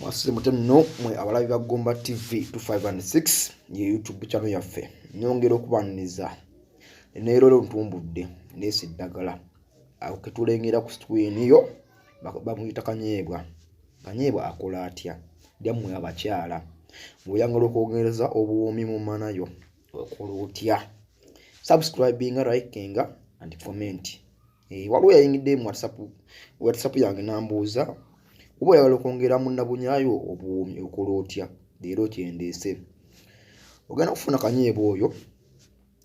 Mwasise mutenno mwe abalabi ba Gomba TV 256 ye YouTube channel yaffe. Nyongera okubaniriza neero ntumbudde nesi eddagala. Awo ketulengera ku screen yo bamuyita kanyebwa. Kanyebwa akola atya? Lyammwe abakyala. Bw'oyagala okwongereza obuwoomi mu manayo okola otya? Subscribing, liking and comment. Waliwo yayingidde mu WhatsApp yange nambuuza oba oyagala okwongera munnabunyayo obuwoomi okola otya? Leero kyendeese. Ogenda kufuna kanyebwa oyo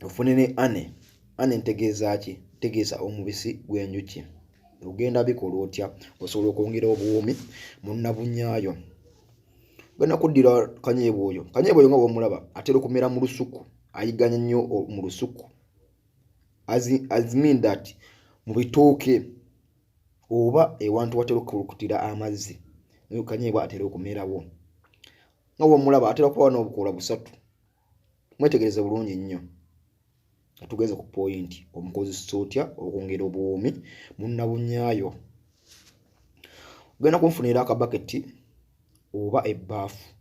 ofune ne ane. Ane ntegeeza ki? Tegeeza omubisi gw'enjuki. Ogenda bikola otya osobola okwongera obuwoomi munnabunyayo? Ogenda kuddira kanyebwa oyo. Kanyebwa oyo nga bw'omulaba atera okumera mu lusuku. Ayiganya nnyo mu lusuku. As mean that mu bitooke oba ewantu watera okulukutira amazzi. Naye kanyebwa atera okumerawo. Nga bw'omulaba atera kuba n'obukoola busatu. Mwetegereze bulungi nnyo. Tugeze ku point. Omukozesa otya okwongera obuwoomi munnabunyayo? Ogenda kunfunira akabaketi oba ebbaafu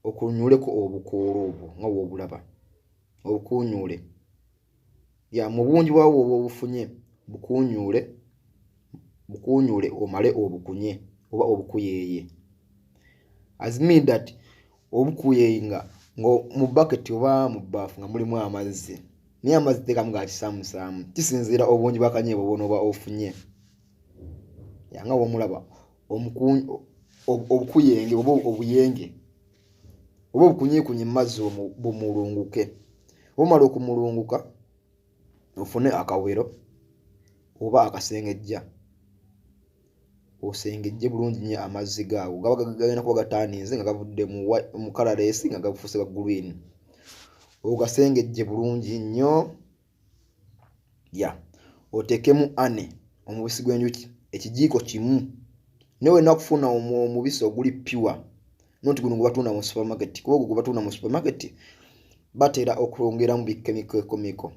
okunyuleko obukoola obwo nga bw'obulaba. Obukuunyuule. Ya mu bungi bwawo obwo obufunye bukuunyuule omale obukunye oba obukuyeeye. As mean that obukuyeeye nga mu bucket oba mu bbaafu nga mulimu amazzi. Naye amazzi teekamu ga kisaamusaamu. Kisinziira obungi bwa kanyebwa bw'onooba ofunye. Nga bw'omulaba obukuyenge oba obuyenge oba obukunyeekunye mu mazzi bumulunguke. Omala okumulunguka ofune akawero oba akasengejja. Osengejje bulungi nnyo amazzi gaago. Gaba gagenda kuba gataaninze nga gavudde mu colorless nga gafuuse ga green. Ogasengejje bulungi nnyo. Oteekemu ane omubisi gw'enjuki ekijiiko kimu. Naye wenna kufuna omubisi oguli pure. Noti guno gwe batunda mu supermarket. Kuba gwe batunda mu supermarket batera okwongeramu bikemiko.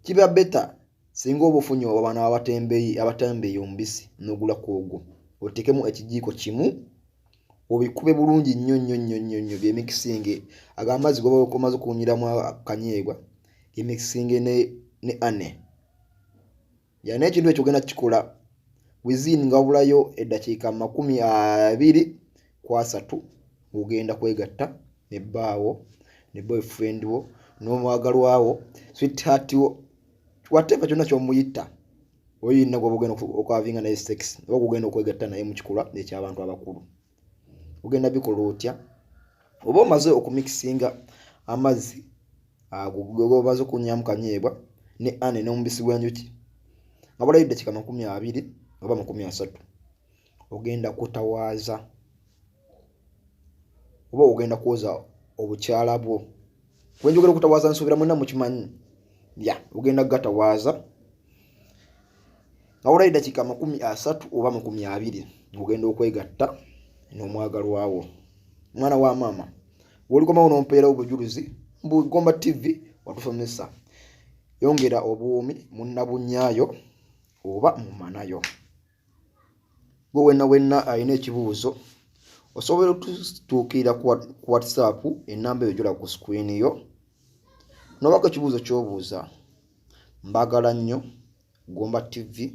Kiba better singa oba ofunye abantu abatembeeyi omubisi n'ogulako ogwo. Oteekemu ekijiiko kimu obikube bulungi nnyo byemikisinge ag'amazzi goba okomaze okuwunyiramu kanyebwa byemikisinge ne ane. N'ekintu ekyo ogenda kikola within nga wabulayo eddakiika 23 ogenda kwegatta ne bbaawo ne boyfriend wo n'omwagalwa wo sweetheart wo whatever kyonna ky'omuyita oyina gwe ogenda okwavinga naye sex oba ogenda okwegatta naye mu kikola eky'abantu abakulu. Ogenda bikola otya? Oba omaze okumikisinga amazzi ago gobaze okunyaamu kanyebwa ne ane n'omubisi gw'enjuki nga bulayo eddakiika 20 oba 30, ogenda kutawaaza oba ogenda kwoza obukyala bwo. Bwe njogera okutawaaza nsuubira mwenna mukimanyi. Ogenda gatawaaza nga bulayo eddakiika 30 oba 20 ogenda okwegatta n'omwagalwa wo. Mwana wa maama bw'olikomawo n'ompeerawo obujulizi mbu Gomba TV watusomesa. Yongera obuwoomi munnabunyayo oba mu manayo. Gwe wenna alina ekibuuzo osobola okutuukira ku WhatsApp ennamba eyo gy'olaba ku screen yo. N'obaako ekibuuzo ky'obuuza. Mbagala nnyo Gomba TV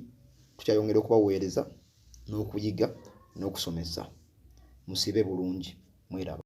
tukyayongera okubaweereza n'okuyiga n'okusomesa. Musibe bulungi. Mweraba.